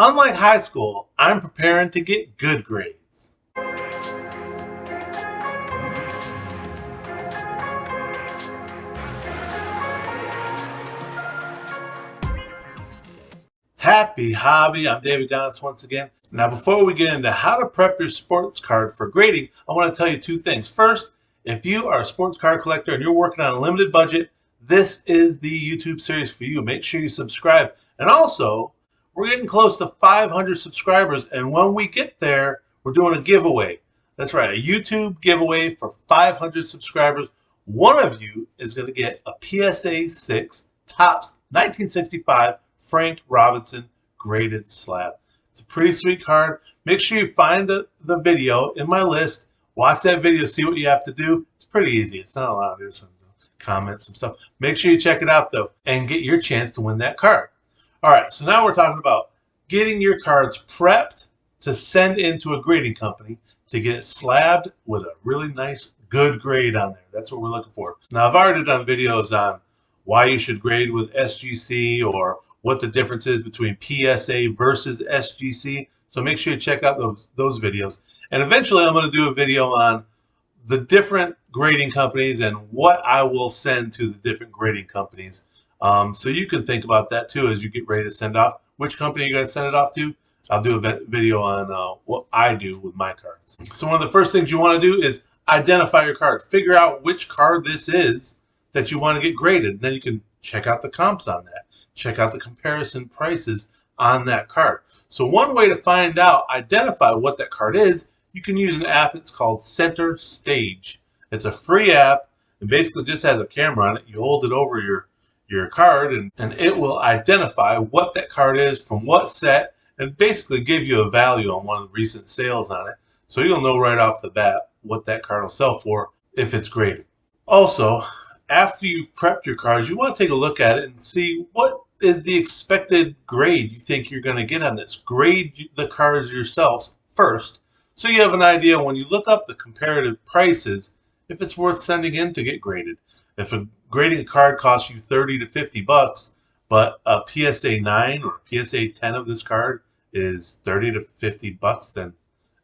Unlike high school, I'm preparing to get good grades. Happy Hobby. I'm David Donnis once again. Now, before we get into how to prep your sports card for grading, I want to tell you two things. First, if you are a sports card collector and you're working on a limited budget, this is the YouTube series for you. Make sure you subscribe. And also, we're getting close to 500 subscribers, and when we get there, we're doing a giveaway. That's right, a YouTube giveaway for 500 subscribers. One of you is going to get a PSA 6 Topps 1965 Frank Robinson graded slab. It's a pretty sweet card. Make sure you find the video in my list. Watch that video, see what you have to do. It's pretty easy. It's not a lot. There's some comments and stuff. Make sure you check it out, though, and get your chance to win that card. All right, so now we're talking about getting your cards prepped to send into a grading company to get it slabbed with a really nice, good grade on there. That's what we're looking for. Now, I've already done videos on why you should grade with SGC or what the difference is between PSA versus SGC. So make sure you check out those videos. And eventually I'm going to do a video on the different grading companies and what I will send to the different grading companies. So you can think about that too as you get ready to send off. Which company you're going to send it off to? I'll do a video on what I do with my cards. So one of the first things you want to do is identify your card. Figure out which card this is that you want to get graded. Then you can check out the comps on that. Check out the comparison prices on that card. So one way to find out, identify what that card is, you can use an app. It's called Center Stage. It's a free app. It basically just has a camera on it. You hold it over your card and it will identify what that card is from what set and basically give you a value on one of the recent sales on it. So you'll know right off the bat what that card will sell for if it's graded. Also, after you've prepped your cards, you want to take a look at it and see what is the expected grade you think you're going to get on this. Grade the cards yourselves first so you have an idea when you look up the comparative prices if it's worth sending in to get graded. If grading a card costs you 30 to 50 bucks, but a PSA 9 or a PSA 10 of this card is 30 to 50 bucks, then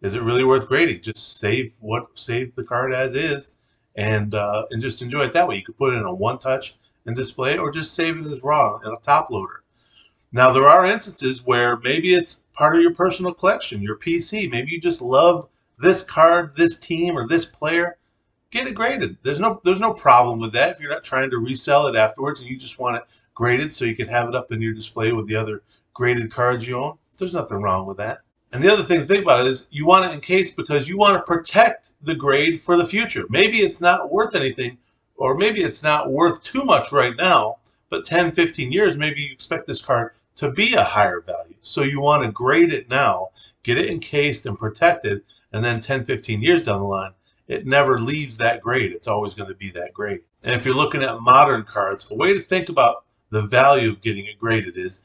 is it really worth grading? Just save the card as is and just enjoy it that way. You could put it in a one-touch and display it, or just save it as raw in a top loader. Now, there are instances where maybe it's part of your personal collection, your PC. Maybe you just love this card, this team, or this player. Get it graded. There's no problem with that if you're not trying to resell it afterwards and you just want it graded so you can have it up in your display with the other graded cards you own. There's nothing wrong with that. And the other thing to think about is you want it encased because you want to protect the grade for the future. Maybe it's not worth anything, or maybe it's not worth too much right now, but 10, 15 years, maybe you expect this card to be a higher value. So you want to grade it now, get it encased and protected, and then 10, 15 years down the line, it never leaves that grade. It's always going to be that grade. And if you're looking at modern cards, a way to think about the value of getting it graded is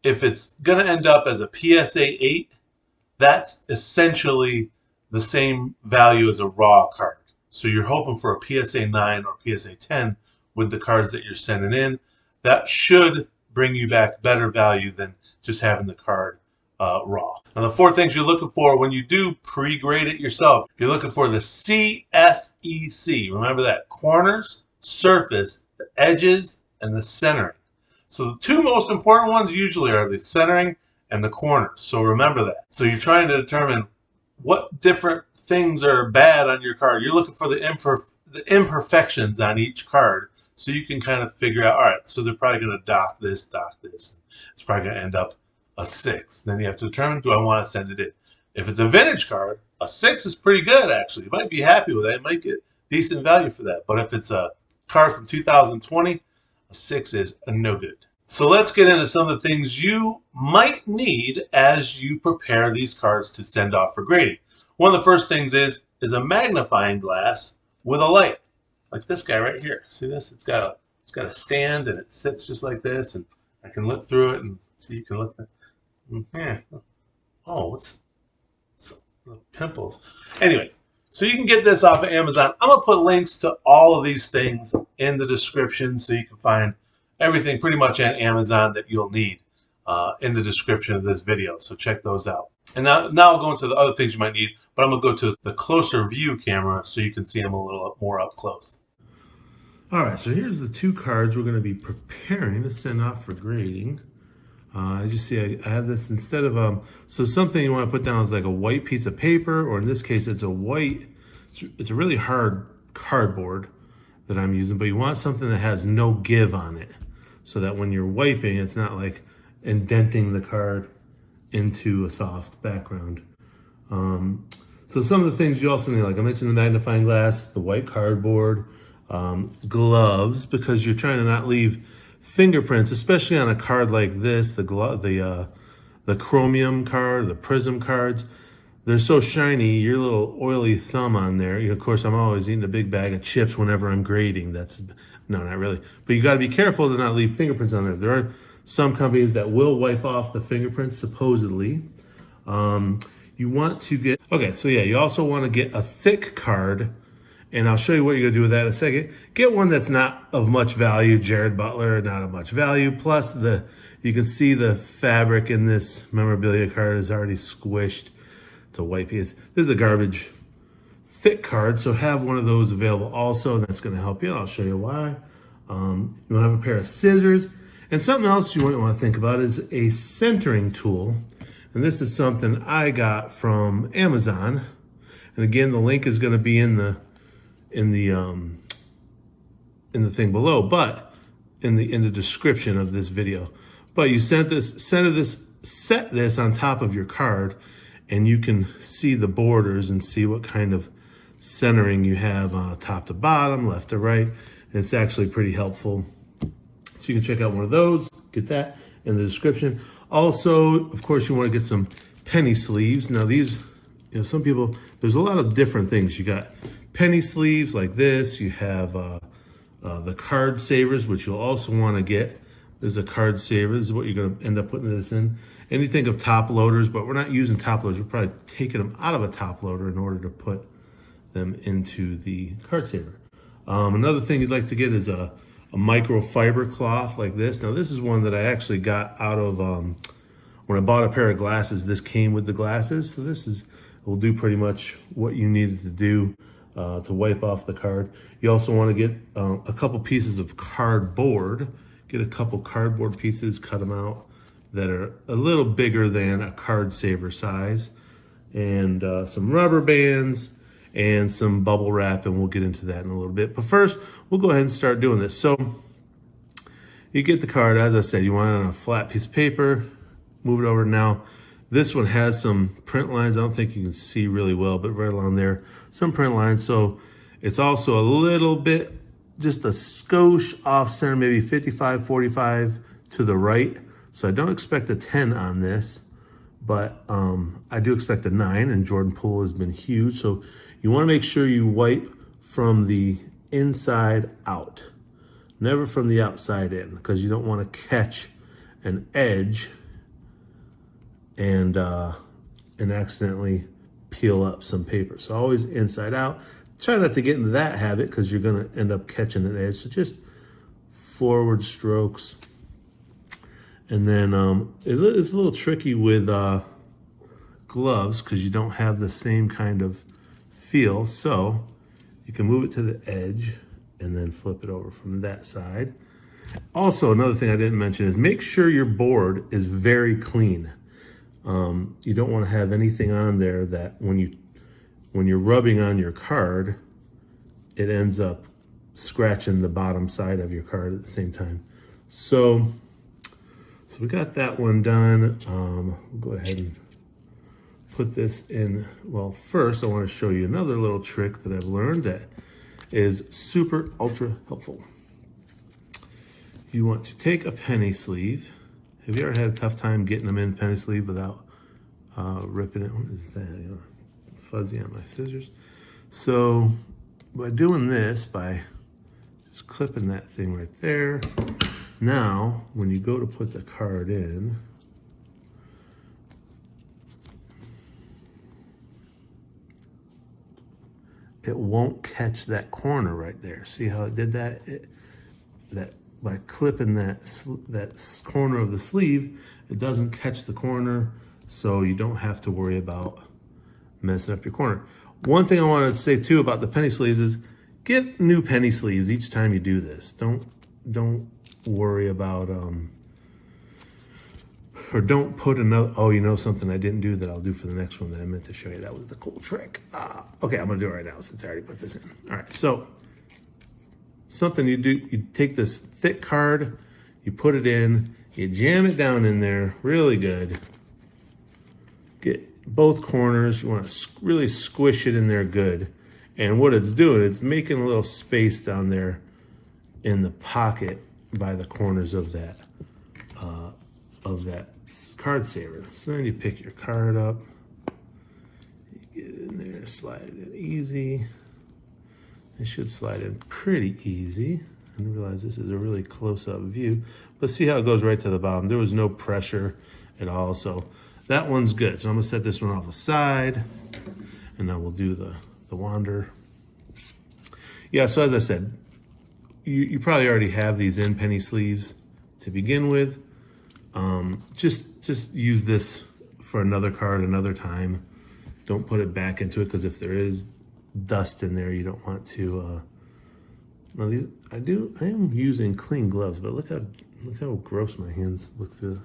if it's going to end up as a PSA 8, that's essentially the same value as a raw card. So you're hoping for a PSA 9 or PSA 10 with the cards that you're sending in. That should bring you back better value than just having the card raw. Now, the four things you're looking for when you do pre-grade it yourself, you're looking for the CSEC. Remember that: corners, surface, the edges, and the centering. So the two most important ones usually are the centering and the corners. So remember that. So you're trying to determine what different things are bad on your card. You're looking for the imperfections on each card so you can kind of figure out, all right, so they're probably going to dock this. It's probably going to end up a 6. Then you have to determine, do I want to send it in? If it's a vintage card, a 6 is pretty good, actually. You might be happy with that. You might get decent value for that. But if it's a card from 2020, a 6 is a no good. So let's get into some of the things you might need as you prepare these cards to send off for grading. One of the first things is a magnifying glass with a light, like this guy right here. See this? It's got a stand and it sits just like this, and I can look through it and see. You can look at. Oh, what's pimples? Anyways, so you can get this off of Amazon. I'm gonna put links to all of these things in the description so you can find everything pretty much on Amazon that you'll need. in the description of this video. So check those out. And now I'll go into the other things you might need, but I'm going to go to the closer view camera so you can see them a little more up close. All right, so here's the two cards we're going to be preparing to send off for grading. As you see, I have this instead of, so something you want to put down is like a white piece of paper, or in this case, it's a really hard cardboard that I'm using, but you want something that has no give on it so that when you're wiping, it's not like indenting the card into a soft background. So some of the things you also need, like I mentioned, the magnifying glass, the white cardboard, gloves, because you're trying to not leave fingerprints, especially on a card like this, the chromium card, the prism cards. They're so shiny, your little oily thumb on there. Of course, I'm always eating a big bag of chips whenever I'm grading. No, not really. But you got to be careful to not leave fingerprints on there. There are some companies that will wipe off the fingerprints, supposedly. You want to get, okay, so yeah, you also want to get a thick card, and I'll show you what you're going to do with that in a second. Get one that's not of much value. Jared Butler, not of much value. Plus, you can see the fabric in this memorabilia card is already squished. It's a white piece. This is a garbage thick card, so have one of those available also, and that's going to help you. I'll show you why. You want to have a pair of scissors. And something else you might want to think about is a centering tool. And this is something I got from Amazon. And again, the link is going to be in the thing below, but in the description of this video. But you set this on top of your card, and you can see the borders and see what kind of centering you have, top to bottom, left to right. And it's actually pretty helpful. So you can check out one of those, get that in the description. Also, of course, you want to get some penny sleeves. Now these, some people, there's a lot of different things. You got penny sleeves like this. You have the card savers, which you'll also want to get. This is a card saver. This is what you're going to end up putting this in. And you think of top loaders, but we're not using top loaders. We're probably taking them out of a top loader in order to put them into the card saver. Another thing you'd like to get is a microfiber cloth like this. Now this is one that I actually got out of, when I bought a pair of glasses, this came with the glasses. So this will do pretty much what you needed to do to wipe off the card. You also want to get a couple pieces of cardboard. Get a couple cardboard pieces, cut them out that are a little bigger than a card saver size, and some rubber bands and some bubble wrap, and we'll get into that in a little bit. But first, we'll go ahead and start doing this. So you get the card, as I said, you want it on a flat piece of paper, move it over. Now, this one has some print lines. I don't think you can see really well, but right along there, some print lines. So it's also a little bit, just a skosh off center, maybe 55, 45 to the right. So I don't expect a 10 on this, but I do expect a 9, and Jordan Poole has been huge. So you want to make sure you wipe from the inside out, never from the outside in, because you don't want to catch an edge and accidentally peel up some paper. So always inside out. Try not to get into that habit because you're going to end up catching an edge. So just forward strokes. And then it's a little tricky with gloves because you don't have the same kind of feel. So you can move it to the edge and then flip it over from that side. Also, another thing I didn't mention is make sure your board is very clean. You don't want to have anything on there that when you're rubbing on your card, it ends up scratching the bottom side of your card at the same time. So we got that one done. We'll go ahead and put this in. Well, first I want to show you another little trick that I've learned that is super ultra helpful. You want to take a penny sleeve. Have you ever had a tough time getting them in penny sleeve without ripping it? What is that? Fuzzy on my scissors. So by doing this, by just clipping that thing right there, now when you go to put the card in, it won't catch that corner right there. See how it did that? That by clipping that corner of the sleeve, it doesn't catch the corner, so you don't have to worry about messing up your corner. One thing I wanted to say too about the penny sleeves is get new penny sleeves each time you do this. Don't worry about or don't put another, oh, you know something I didn't do that I'll do for the next one that I meant to show you. That was the cool trick. Okay, I'm gonna do it right now since I already put this in. All right, so something you do, you take this thick card, you put it in, you jam it down in there really good. Get both corners, you wanna really squish it in there good. And what it's doing, it's making a little space down there in the pocket by the corners of that card saver. So then you pick your card up, you get it in there, slide it in easy. It should slide in pretty easy. I didn't realize this is a really close-up view, but see how it goes right to the bottom. There was no pressure at all, so that one's good. So I'm gonna set this one off aside, and then we'll do the wander. Yeah, so as I said, you probably already have these in penny sleeves to begin with. Just use this for another card another time. Don't put it back into it, because if there is dust in there, you don't want to. Now these, I am using clean gloves, but look how gross my hands look through.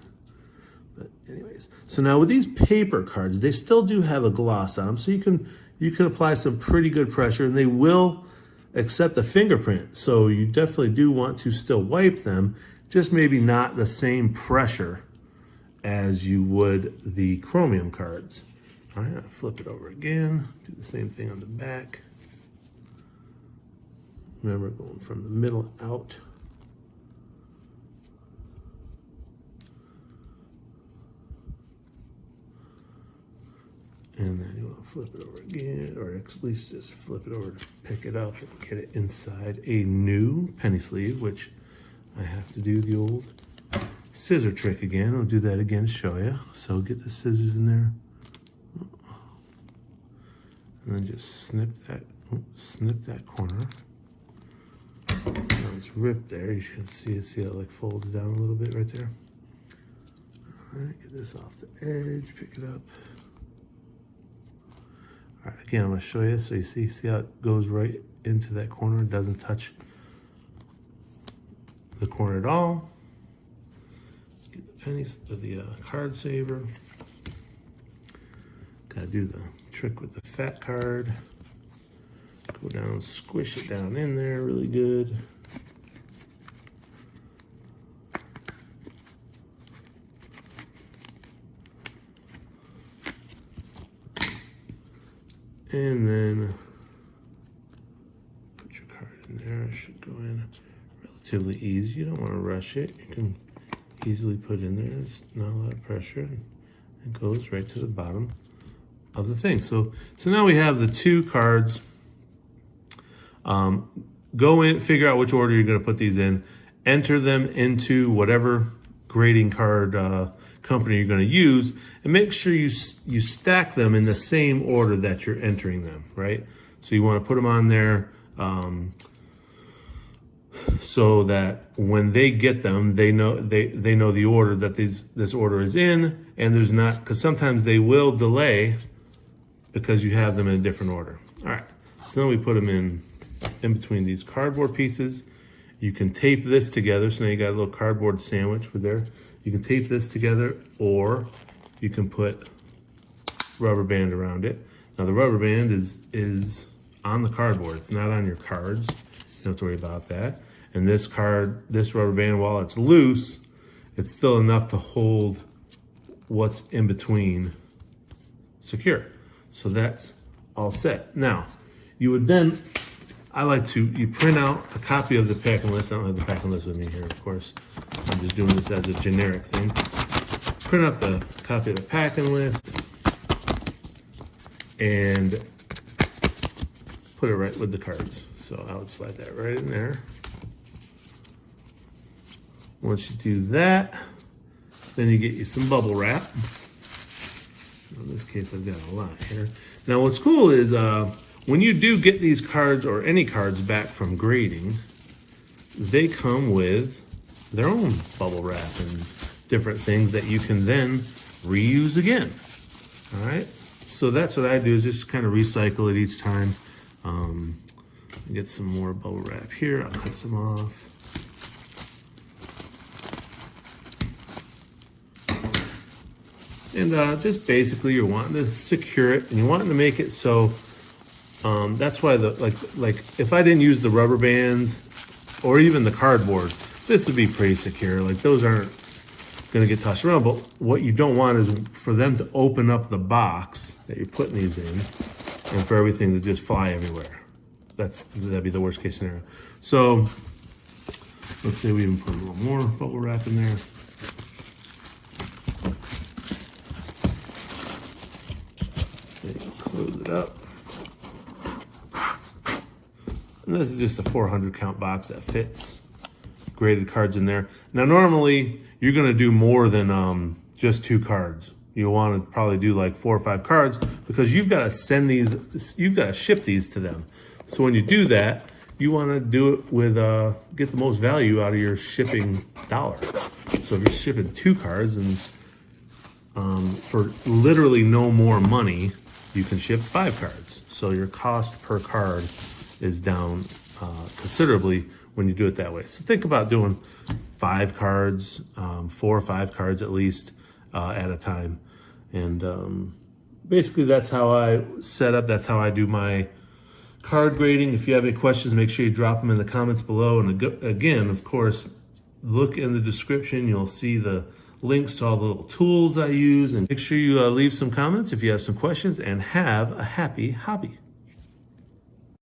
But anyways, so now with these paper cards, they still do have a gloss on them, so you can apply some pretty good pressure, and they will accept a fingerprint. So you definitely do want to still wipe them, just maybe not the same pressure as you would the chromium cards. All right, I'll flip it over again, do the same thing on the back. Remember, going from the middle out. And then you want to flip it over again, or at least just flip it over to pick it up and get it inside a new penny sleeve, which I have to do the old scissor trick again. I'll do that again to show you. So get the scissors in there. And then just snip that corner. So it's ripped there. You can see how it like folds down a little bit right there. All right, get this off the edge, pick it up. All right, again, I'm gonna show you so you see how it goes right into that corner. It doesn't touch the corner at all. Get the pennies, the card saver. Gotta do the trick with the fat card. Go down, squish it down in there really good. And then put your card in there. It should go in relatively easy. You don't want to rush it. You can easily put in there. It's not a lot of pressure. It goes right to the bottom of the thing. So now we have the two cards. Go in, figure out which order you're going to put these in. Enter them into whatever grading card company you're going to use, and make sure you stack them in the same order that you're entering them, right? So you want to put them on there so that when they get them, they know the order that this order is in, and there's not, because sometimes they will delay because you have them in a different order. All right, so then we put them in between these cardboard pieces. You can tape this together, so now you got a little cardboard sandwich with there. You can tape this together, or you can put rubber band around it. Now the rubber band is on the cardboard. It's not on your cards. You don't have to worry about that. And this rubber band, while it's loose, it's still enough to hold what's in between secure. So that's all set. Now, you would then, you print out a copy of the packing list. I don't have the packing list with me here, of course. I'm just doing this as a generic thing. Print out the copy of the packing list and put it right with the cards. So I would slide that right in there. Once you do that, then you get you some bubble wrap. In this case, I've got a lot here. Now what's cool is when you do get these cards or any cards back from grading, they come with their own bubble wrap and different things that you can then reuse again. All right, so that's what I do, is just kind of recycle it each time. Get some more bubble wrap here. I'll cut some off. And just basically you're wanting to secure it, and you're wanting to make it so that's why the like if I didn't use the rubber bands or even the cardboard, this would be pretty secure. Like those aren't gonna get tossed around, but what you don't want is for them to open up the box that you're putting these in and for everything to just fly everywhere. That'd be the worst case scenario. So let's say we even put a little more bubble wrap in there. Close it up. And this is just a 400 count box that fits graded cards in there. Now normally you're gonna do more than just 2 cards. You'll want to probably do like 4 or 5 cards, because you've got to send these, you've got to ship these to them. So when you do that, you want to do it with get the most value out of your shipping dollar. So if you're shipping 2 cards, and for literally no more money, you can ship 5 cards. So your cost per card is down considerably when you do it that way. So think about doing 5 cards, 4 or 5 cards at least at a time. And basically that's how I set up, that's how I do my card grading. If you have any questions, make sure you drop them in the comments below. And again, of course, look in the description. You'll see the links to all the little tools I use. And make sure you leave some comments if you have some questions, and have a happy hobby.